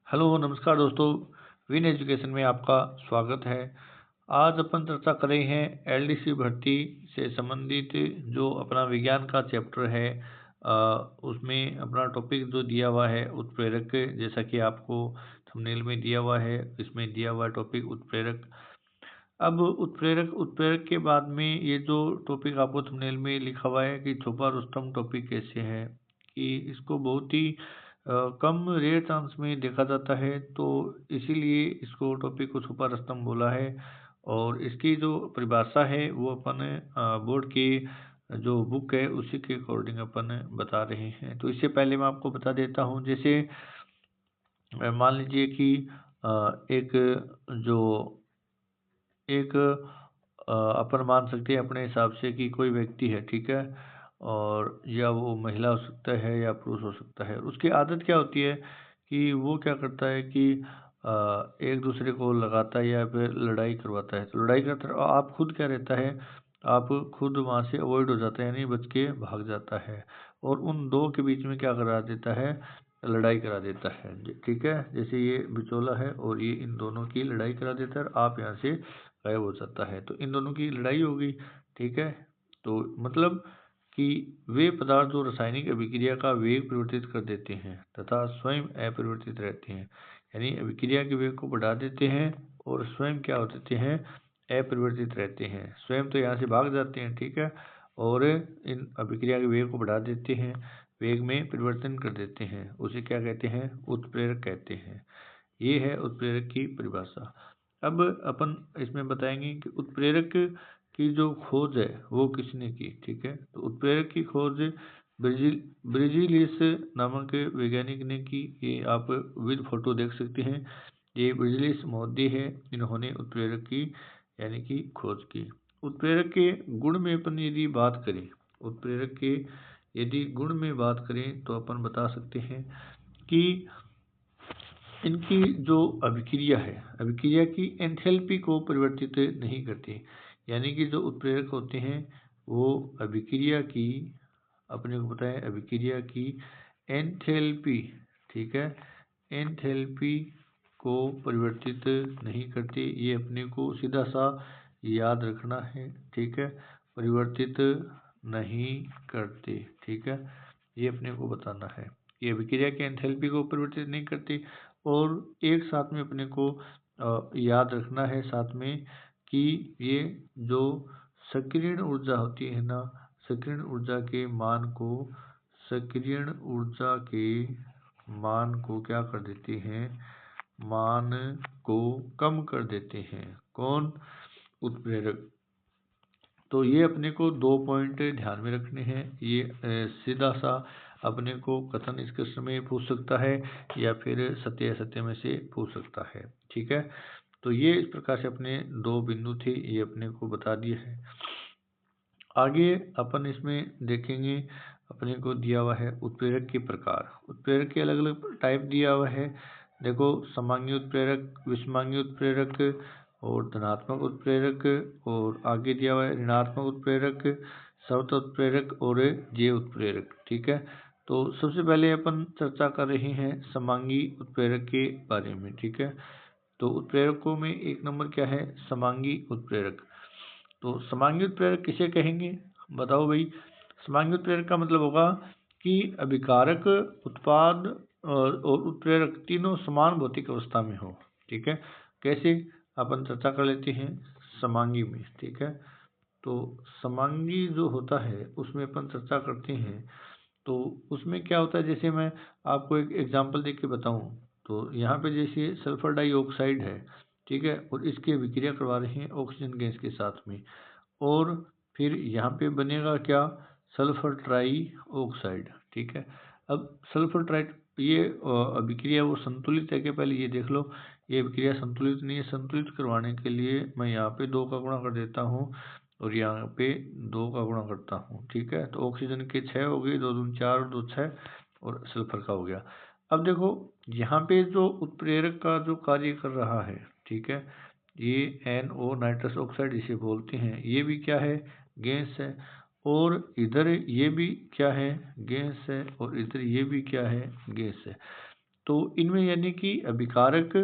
Hello नमस्कार दोस्तों, win education में आपका स्वागत है। आज अपन चर्चा कर रहे हैं एलडीसी भर्ती से संबंधित जो अपना विज्ञान का चैप्टर है। उसमें अपना टॉपिक जो दिया हुआ है उत्प्रेरक, जैसा कि आपको थंबनेल में दिया हुआ है, इसमें दिया हुआ टॉपिक उत्प्रेरक। अब उत्प्रेरक उत्प्रेरक के बाद में ये जो टॉपिक आपको थंबनेल में लिखा हुआ है कि छुपा रुस्तम टॉपिक कैसे है, कि इसको बहुत ही कम रेयर चांस में देखा जाता है, तो इसीलिए इसको टॉपिक को छुपा रुस्तम बोला है। और इसकी जो परिभाषा है वो अपन बोर्ड की जो बुक है उसी के अकॉर्डिंग अपन बता रहे हैं। तो इससे पहले मैं आपको बता देता हूँ, जैसे मान लीजिए कि एक जो एक अपन मान सकते हैं अपने हिसाब से कि कोई व्यक्ति है, ठीक है, और या वो महिला हो सकता है या पुरुष हो सकता है। उसकी आदत क्या होती है कि वो क्या करता है कि एक दूसरे को लगाता है या फिर लड़ाई करवाता है। तो लड़ाई करता है और आप खुद क्या रहता है, आप खुद वहाँ से अवॉइड हो जाता है, यानी बच के भाग जाता है और उन दो के बीच में क्या करा देता है, लड़ाई करा देता है। ठीक है, जैसे ये बिचौला है और ये इन दोनों की लड़ाई करा देता है और आप यहाँ से गायब हो जाता है, तो इन दोनों की लड़ाई हो गई। ठीक है, तो मतलब कि वे पदार्थ जो रासायनिक अभिक्रिया का वेग परिवर्तित कर देते हैं तथा स्वयं अपरिवर्तित रहते हैं, यानी अभिक्रिया के वेग को बढ़ा देते हैं और स्वयं क्या हो जाते हैं, अपरिवर्तित रहते हैं। स्वयं तो यहाँ से भाग जाते हैं, ठीक है, और इन अभिक्रिया के वेग को बढ़ा देते हैं, वेग में परिवर्तन कर देते हैं, उसे क्या कहते हैं, उत्प्रेरक कहते हैं। ये है उत्प्रेरक की परिभाषा। अब अपन इसमें बताएंगे कि उत्प्रेरक की जो खोज है वो किसने की। ठीक है, तो उत्प्रेरक की खोज ब्रिजिलियस नामक वैज्ञानिक ने की। ये आप विद फोटो देख सकते हैं, ये ब्रिजिलियस महोदय है, इन्होंने उत्प्रेरक की यानी कि खोज की। उत्प्रेरक के गुण में अपन यदि बात करें, उत्प्रेरक के यदि गुण में बात करें तो अपन बता सकते हैं कि इनकी जो अभिक्रिया है, अभिक्रिया की एंथैल्पी को परिवर्तित नहीं करती, यानी कि जो उत्प्रेरक होते हैं वो अभिक्रिया की, अपने को पता है अभिक्रिया की एंथैल्पी, ठीक है, एंथैल्पी को परिवर्तित नहीं करते। ये अपने को सीधा सा याद रखना है, ठीक है, परिवर्तित नहीं करते। ठीक है, ये अपने को बताना है, ये अभिक्रिया की एंथैल्पी को परिवर्तित नहीं करती। और एक साथ में अपने को याद रखना है साथ में कि ये जो सक्रियण ऊर्जा होती है ना, सक्रियण ऊर्जा के मान को, सक्रियण ऊर्जा के मान को क्या कर देते हैं, मान को कम कर देते हैं। कौन, उत्प्रेरक। तो ये अपने को 2 पॉइंट ध्यान में रखने हैं। ये सीधा सा अपने को कथन इस प्रश्न में पूछ सकता है या फिर सत्य असत्य में से पूछ सकता है। ठीक है, तो ये इस प्रकार से अपने 2 बिंदु थे, ये अपने को बता दिए हैं। आगे अपन इसमें देखेंगे, अपने को दिया हुआ है उत्प्रेरक के प्रकार, उत्प्रेरक के अलग अलग टाइप दिया हुआ है। देखो, समांगी उत्प्रेरक, विषमांगी उत्प्रेरक और धनात्मक उत्प्रेरक, और आगे दिया हुआ है ऋणात्मक उत्प्रेरक, सवर्त उत्प्रेरक और जे उत्प्रेरक। ठीक है, तो सबसे पहले अपन चर्चा कर रहे हैं समांगी उत्प्रेरक के बारे में। ठीक है, तो उत्प्रेरकों में एक नंबर क्या है, समांगी उत्प्रेरक। तो समांगी उत्प्रेरक किसे कहेंगे, बताओ भाई। समांगी उत्प्रेरक का मतलब होगा कि अभिकारक, उत्पाद और उत्प्रेरक तीनों समान भौतिक अवस्था में हो। ठीक है, कैसे, अपन चर्चा कर लेते हैं समांगी में। ठीक है, तो समांगी जो होता है उसमें अपन चर्चा करते हैं, तो उसमें क्या होता है, जैसे मैं आपको एक एग्जांपल देख के बताऊं, तो यहाँ पे जैसे सल्फर डाइऑक्साइड है, ठीक है, और इसकी अभिक्रिया करवा रहे हैं ऑक्सीजन गैस के साथ में, और फिर यहाँ पे बनेगा क्या, सल्फर ट्राई ऑक्साइड। ठीक है, अब सल्फर ट्राई, ये अभिक्रिया वो संतुलित है क्या, पहले ये देख लो। ये अभिक्रिया संतुलित नहीं है, संतुलित करवाने के लिए मैं यहाँ पे 2 का गुणा कर देता हूँ और यहाँ पे 2 का गुणा करता हूँ। ठीक है, तो ऑक्सीजन के 6 हो गई, 2 दूनी 4 और 2 6, और सल्फर का हो गया। अब देखो, यहाँ पे जो उत्प्रेरक का जो कार्य कर रहा है, ठीक है, ये NO नाइट्रस ऑक्साइड इसे बोलते हैं, ये भी क्या है, गैस है। और इधर ये भी क्या है, गैस है, और इधर ये भी क्या है, गैस है। तो इनमें यानी कि अभिकारक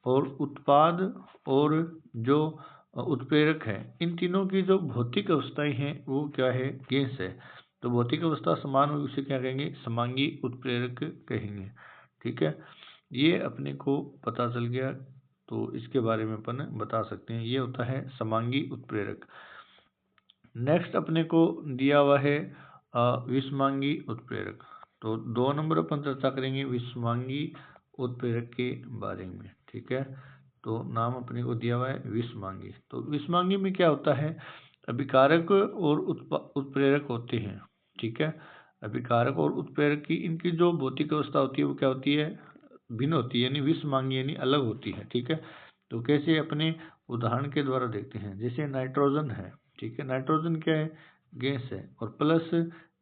और उत्पाद और जो उत्प्रेरक है, इन तीनों की जो भौतिक अवस्थाएं हैं वो क्या है, गैस है। तो भौतिक अवस्था समान हुई उसे क्या कहेंगे, समांगी उत्प्रेरक कहेंगे। ठीक है, ये अपने को पता चल गया। तो इसके बारे में अपन बता सकते हैं, ये होता है समांगी उत्प्रेरक। नेक्स्ट अपने को दिया हुआ है विषमांगी उत्प्रेरक। तो 2 नंबर अपन चर्चा करेंगे विषमांगी उत्प्रेरक के बारे में। ठीक है, तो नाम अपने को दिया हुआ है विषमांगी। तो विषमांगी में क्या होता है, अभिकारक और उत्प्रेरक होते हैं। ठीक है, अभिकारक और उत्प्रेरक की इनकी जो भौतिक अवस्था होती है वो क्या होती है, भिन्न होती है, यानी विषमांगी यानी अलग होती है। ठीक है, तो कैसे अपने उदाहरण के द्वारा देखते हैं। जैसे नाइट्रोजन है, ठीक है, नाइट्रोजन क्या है, गैस है, और प्लस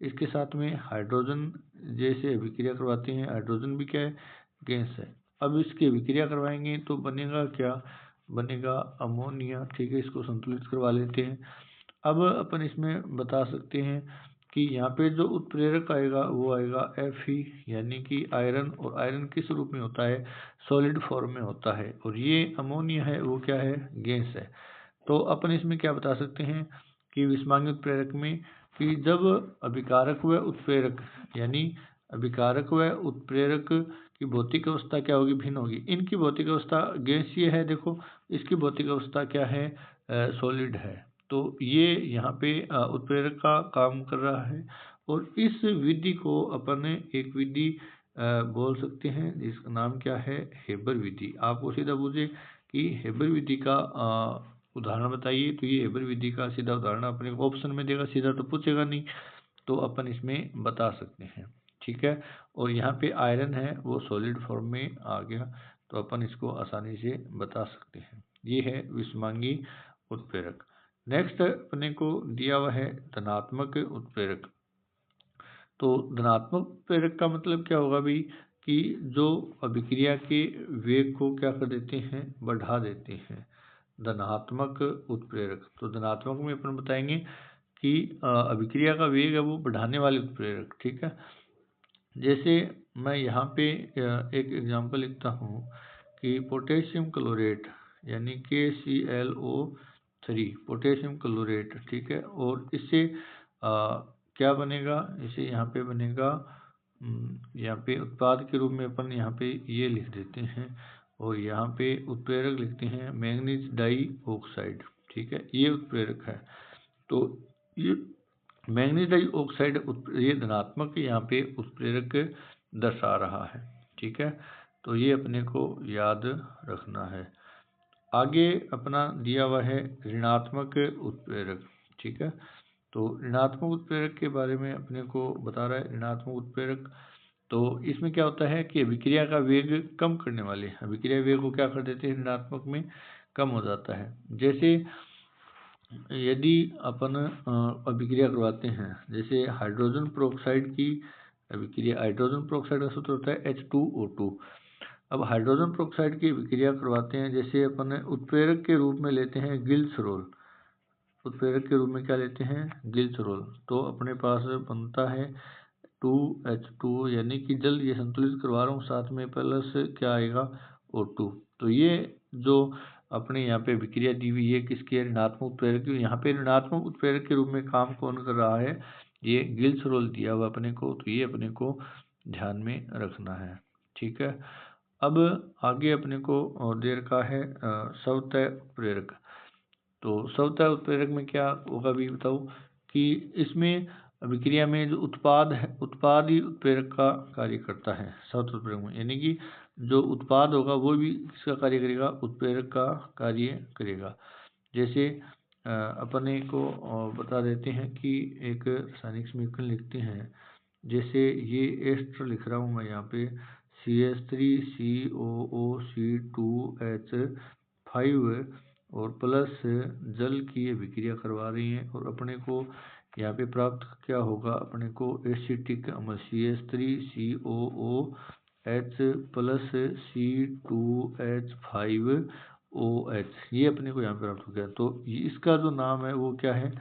इसके साथ में हाइड्रोजन जैसे अभिक्रिया करवाते हैं, हाइड्रोजन भी क्या है, गैस है। अब इसकी अभिक्रिया करवाएंगे तो बनेगा क्या, बनेगा अमोनिया। ठीक है, इसको संतुलित करवा लेते हैं। अब अपन इसमें बता सकते हैं कि यहाँ पे जो उत्प्रेरक आएगा वो आएगा Fe, यानी कि आयरन। और आयरन किस रूप में होता है, सॉलिड फॉर्म में होता है। और ये अमोनिया है वो क्या है, गैस है। तो अपन इसमें क्या बता सकते हैं कि विषमांगी उत्प्रेरक में कि जब अभिकारक व उत्प्रेरक यानी अभिकारक व उत्प्रेरक की भौतिक अवस्था क्या होगी, भिन्न होगी। इनकी भौतिक अवस्था गैसीय है, देखो इसकी भौतिक अवस्था क्या है, सॉलिड है। तो ये यहाँ पे उत्प्रेरक का काम कर रहा है। और इस विधि को अपन एक विधि बोल सकते हैं जिसका नाम क्या है, हेबर विधि। आपको सीधा पूछे कि हेबर विधि का उदाहरण बताइए, तो ये हेबर विधि का सीधा उदाहरण अपने ऑप्शन में देगा, सीधा तो पूछेगा नहीं, तो अपन इसमें बता सकते हैं। ठीक है, और यहाँ पे आयरन है वो सॉलिड फॉर्म में आ गया, तो अपन इसको आसानी से बता सकते हैं। ये है विषमांगी उत्प्रेरक। नेक्स्ट अपने को दिया हुआ है धनात्मक उत्प्रेरक। तो धनात्मक उत्प्रेरक का मतलब क्या होगा भाई, कि जो अभिक्रिया के वेग को क्या कर देते हैं, बढ़ा देते हैं, धनात्मक उत्प्रेरक। तो धनात्मक में अपन बताएंगे कि अभिक्रिया का वेग है वो बढ़ाने वाले उत्प्रेरक। ठीक है, जैसे मैं यहाँ पे एक एग्जांपल लिखता हूँ कि पोटेशियम क्लोरेट यानी KClO3 पोटेशियम क्लोरेट। ठीक है, और इससे क्या बनेगा, इसे यहाँ पे बनेगा, यहाँ पे उत्पाद के रूप में अपन यहाँ पे ये लिख देते हैं, और यहाँ पे उत्प्रेरक लिखते हैं मैंगनीज डाई ऑक्साइड। ठीक है, ये उत्प्रेरक है। तो ये मैंगनीज डाई ऑक्साइड ये धनात्मक यहाँ पे उत्प्रेरक दर्शा रहा है। ठीक है, तो ये अपने को याद रखना है। आगे अपना दिया हुआ है ऋणात्मक उत्प्रेरक। ठीक है, तो ऋणात्मक उत्प्रेरक के बारे में अपने को बता रहा है ऋणात्मक उत्प्रेरक। तो इसमें क्या होता है कि अभिक्रिया का वेग कम करने वाले, अभिक्रिया वेग को क्या कर देते हैं, ऋणात्मक में कम हो जाता है। जैसे यदि अपन अभिक्रिया करवाते हैं, जैसे हाइड्रोजन पेरोक्साइड की अभिक्रिया, हाइड्रोजन पेरोक्साइड का सूत्र होता है H2O2। अब हाइड्रोजन पेरोक्साइड की अभिक्रिया करवाते हैं, जैसे अपन उत्प्रेरक के रूप में लेते हैं गिल्सरोल। उत्प्रेरक के रूप में क्या लेते हैं, गिल्सरोल। तो अपने पास बनता है 2H2, यानी कि जल ये संतुलित करवा रहा हूँ, साथ में प्लस क्या आएगा, O2। तो ये जो अपने यहाँ पे विक्रिया दी हुई है किसकी है, ऋणात्मक उत्प्रेरक की। यहाँ पे ऋणात्मक उत्प्रेरक के रूप में काम कौन कर रहा है, ये गिल्सरोल दिया हुआ अपने को। तो ये अपने को ध्यान में रखना है। ठीक है, अब आगे अपने को और देर का है स्वतः उत्प्रेरक। तो स्वतः उत्प्रेरक में क्या होगा भी बताओ, कि इसमें अभिक्रिया में जो उत्पाद है, उत्पाद ही उत्प्रेरक का कार्य करता है स्वतः उत्प्रेरक में। यानी कि जो उत्पाद होगा वो भी किसका कार्य करेगा, उत्प्रेरक का कार्य करेगा। जैसे अपने को बता देते हैं कि एक रासायनिक समीकरण लिखते हैं। जैसे ये एस्टर लिख रहा हूँ मैं यहाँ पे CH3COOC2H5 और प्लस जल की ये विक्रिया करवा रही हैं, और अपने को यहाँ पे प्राप्त क्या होगा, अपने को एसिटिक अम्ल CH3COOH प्लस C2H5OH, ये अपने को यहाँ पे प्राप्त हो गया। तो इसका जो नाम है वो क्या है,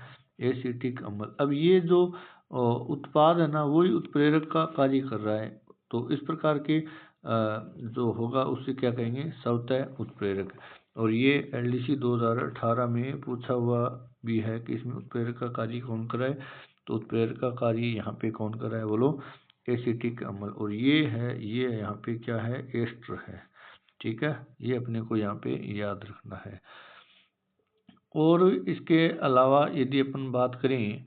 एसिटिक अम्ल। अब ये जो उत्पाद है ना, वही उत्प्रेरक का कार्य कर रहा है। तो इस प्रकार के जो होगा उससे क्या कहेंगे, सवतः उत्प्रेरक। और ये LDC 2018 में पूछा हुआ भी है कि इसमें उत्प्रेरक का कार्य कौन कराए, तो उत्प्रेरक का कार्य यहाँ पे कौन कराए, बोलो एसिटिक अम्ल। और ये यहाँ पे क्या है, एस्टर है, ठीक है। ये अपने को यहाँ पे याद रखना है। और इसके अलावा यदि अपन बात करें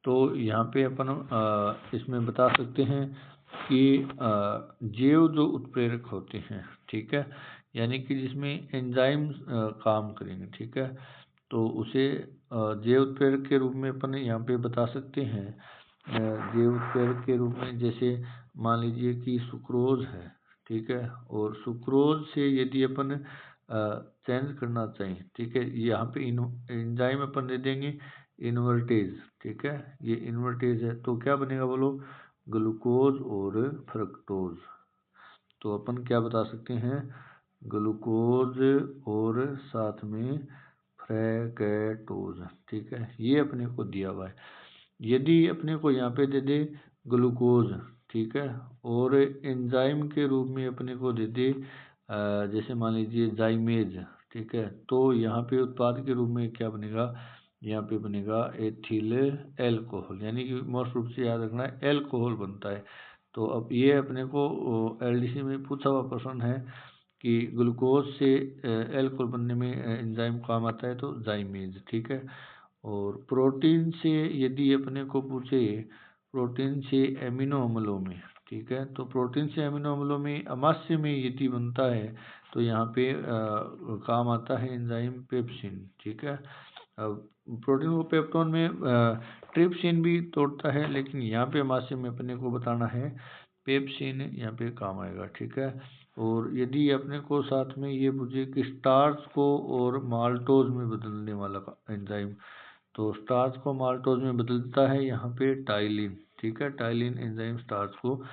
तो यहाँ पे अपन इसमें बता सकते हैं कि जैव जो उत्प्रेरक होते हैं, ठीक है, यानी कि जिसमें एंजाइम काम करेंगे, ठीक है, तो उसे जैव उत्प्रेरक के रूप में अपन यहाँ पे बता सकते हैं। जैव उत्प्रेरक के रूप में जैसे मान लीजिए कि सुक्रोज है, ठीक है, और सुक्रोज से यदि अपन चेंज करना चाहिए, ठीक है, यहाँ पे एंजाइम अपन दे देंगे इन्वर्टेज, ठीक है, ये इन्वर्टेज है, तो क्या बनेगा, बोलो ग्लूकोज और फ्रक्टोज। तो अपन क्या बता सकते हैं, ग्लूकोज और साथ में फ्रैक्टोज, ठीक है, ये अपने को दिया हुआ है। यदि अपने को यहाँ पे दे दे ग्लूकोज, ठीक है, और एंजाइम के रूप में अपने को दे दे जैसे मान लीजिए जाइमेज, ठीक है, तो यहाँ पे उत्पाद के रूप में क्या बनेगा, यहाँ पे बनेगा एथिल एल्कोहल, यानी कि मोस्ट रूप से याद रखना है एल्कोहल बनता है। तो अब ये अपने को LDC में पूछा हुआ प्रश्न है कि ग्लूकोज से एल्कोहल बनने में एंजाइम काम आता है, तो जाइमेज, ठीक है। और प्रोटीन से यदि अपने को पूछे, प्रोटीन से एमिनो अम्लों में, ठीक है, तो प्रोटीन से एमिनो अम्लों में अमास्य में यदि बनता है तो यहाँ पे काम आता है एंजाइम पेप्सिन, ठीक है। अब प्रोटीन को पेप्टोन में ट्रिप्सिन भी तोड़ता है, लेकिन यहाँ पे अमास्य में अपने को बताना है पेप्सिन यहाँ पे काम आएगा, ठीक है। और यदि अपने को साथ में ये पूछे कि स्टार्च को और माल्टोज में बदलने वाला एंजाइम, तो स्टार्च को माल्टोज में बदलता है यहाँ पे टाइलिन, ठीक है, टाइलिन एंजाइम स्टार्च को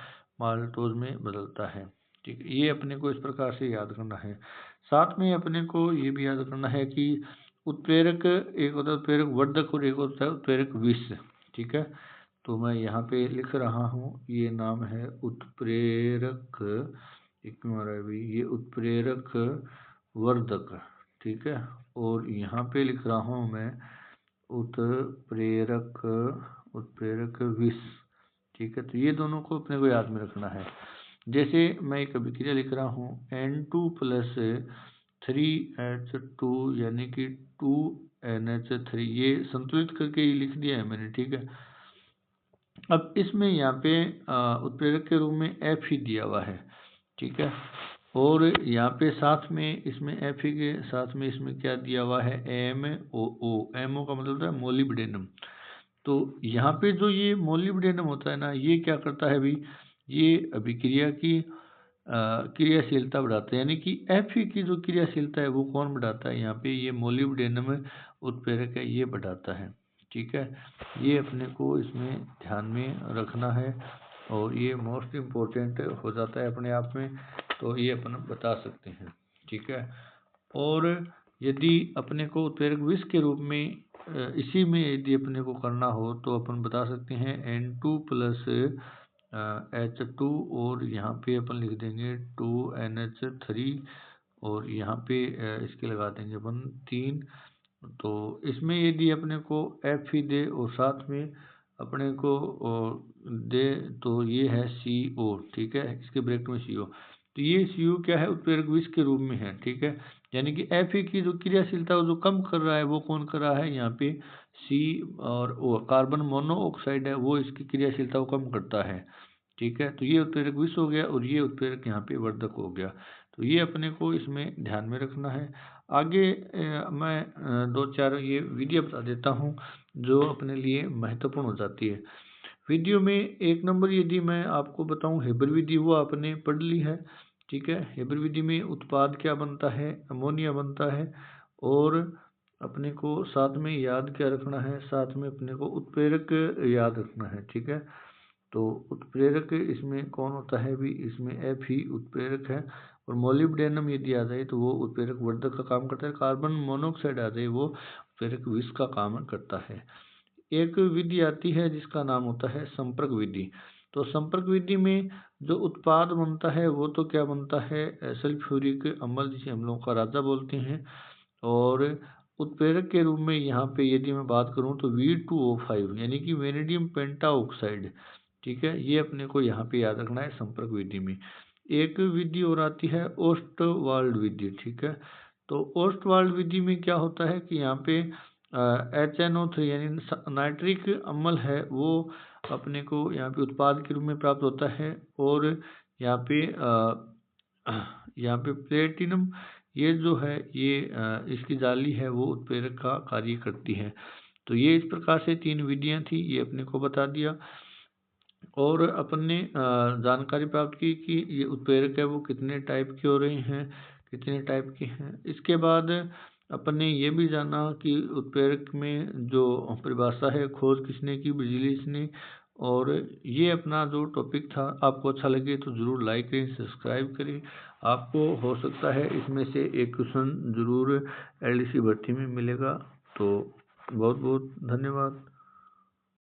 माल्टोज में बदलता है, ठीक है। ये अपने को इस प्रकार से याद करना है। साथ में अपने को ये भी याद करना है कि उत्प्रेरक, एक होता है उत्प्रेरक वर्धक और एक होता है उत्प्रेरक विष, ठीक है। तो मैं यहाँ पे लिख रहा हूँ, ये नाम है उत्प्रेरक, एक हमारा भी ये उत्प्रेरक वर्धक, ठीक है, और यहाँ पे लिख रहा हूँ मैं उत्प्रेरक, उत्प्रेरक विष, ठीक है। तो ये दोनों को अपने को याद में रखना है। जैसे मैं एक अभिक्रिया लिख रहा हूँ N2+3H2 यानी कि 2NH3, ये संतुलित करके ही लिख दिया है मैंने, ठीक है। अब इसमें यहाँ पे उत्प्रेरक के रूप में F ही दिया हुआ है, ठीक है, और यहाँ पे साथ में इसमें F ही के साथ में इसमें क्या दिया हुआ है, MOO, MO का मतलब है मोलिब्डेनम। तो यहाँ पे जो ये मोलिब्डेनम होता है ना, ये क्या करता है भाई, ये अभिक्रिया की क्रियाशीलता बढ़ाता है, यानी कि Fe की जो क्रियाशीलता है वो कौन बढ़ाता है, यहाँ पे ये मोलिब्डेनम उत्प्रेरक है, ये बढ़ाता है, ठीक है। ये अपने को इसमें ध्यान में रखना है और ये मोस्ट इम्पोर्टेंट हो जाता है अपने आप में, तो ये अपन बता सकते हैं, ठीक है। और यदि अपने को उत्प्रेरक विष के रूप में इसी में यदि अपने को करना हो तो अपन बता सकते हैं N2+H2 और यहाँ पे अपन लिख देंगे 2NH3 और यहाँ पे इसके लगा देंगे अपन 3। तो इसमें यदि अपने को F ही दे और साथ में अपने को दे तो ये है CO, ठीक है, इसके ब्रैकेट में CO। तो ये CO क्या है, उत्प्रेरक विष के रूप में है, ठीक है, यानी कि Fe की जो क्रियाशीलता जो कम कर रहा है वो कौन कर रहा है, यहाँ पे C और O, कार्बन मोनोऑक्साइड है, वो इसकी क्रियाशीलता को कम करता है, ठीक है। तो ये उत्प्रेरक विष हो गया और ये उत्प्रेरक यहाँ पे वर्धक हो गया। तो ये अपने को इसमें ध्यान में रखना है। आगे मैं 2-4 ये विधियाँ बता देता हूँ जो अपने लिए महत्वपूर्ण हो जाती है। विधियों में 1 नंबर यदि मैं आपको बताऊँ हेबर विधि, वो आपने पढ़ ली है, ठीक है। हेबर विधि में उत्पाद क्या बनता है, अमोनिया बनता है, और अपने को साथ में याद क्या रखना है, साथ में अपने को उत्प्रेरक याद रखना है, ठीक है। तो उत्प्रेरक इसमें कौन होता है भी, इसमें F ही उत्प्रेरक है। और मोलिब्डेनम यदि आ जाए तो वो उत्प्रेरक वर्धक का काम करता है। कार्बन मोनोऑक्साइड आ जाए वो उत्प्रेरक विष का काम करता है। एक विधि आती है जिसका नाम होता है संपर्क विधि। तो संपर्क विधि में जो उत्पाद बनता है वो तो क्या बनता है, सल्फ्यूरिक अम्ल जिसे हम लोग का राजा बोलते हैं। और उत्प्रेरक के रूप में यहाँ पे यदि मैं बात करूँ तो V2O5 यानी कि वेनेडियम पेंटा ऑक्साइड, ठीक है, ये अपने को यहाँ पे याद रखना है संपर्क विधि में। एक विधि और आती है ओस्टवाल्ड विधि, ठीक है। तो ओस्टवाल्ड विधि में क्या होता है कि यहाँ पे HNO3 यानी नाइट्रिक अम्ल है वो अपने को यहाँ पे उत्पाद के रूप में प्राप्त होता है। और यहाँ पे प्लेटिनम ये जो है ये इसकी जाली है वो उत्प्रेरक का कार्य करती है। तो ये इस प्रकार से 3 विधियाँ थी, ये अपने को बता दिया। और अपन ने जानकारी प्राप्त की कि ये उत्प्रेरक है वो कितने टाइप के हो रहे हैं, कितने टाइप के हैं। इसके बाद अपन ने ये भी जाना कि उत्प्रेरक में जो परिभाषा है खोज किसने की, बिजलीस ने। और ये अपना जो टॉपिक था आपको अच्छा लगे तो ज़रूर लाइक करें, सब्सक्राइब करें। आपको हो सकता है इसमें से एक क्वेश्चन ज़रूर LDC भर्ती में मिलेगा। तो बहुत बहुत धन्यवाद।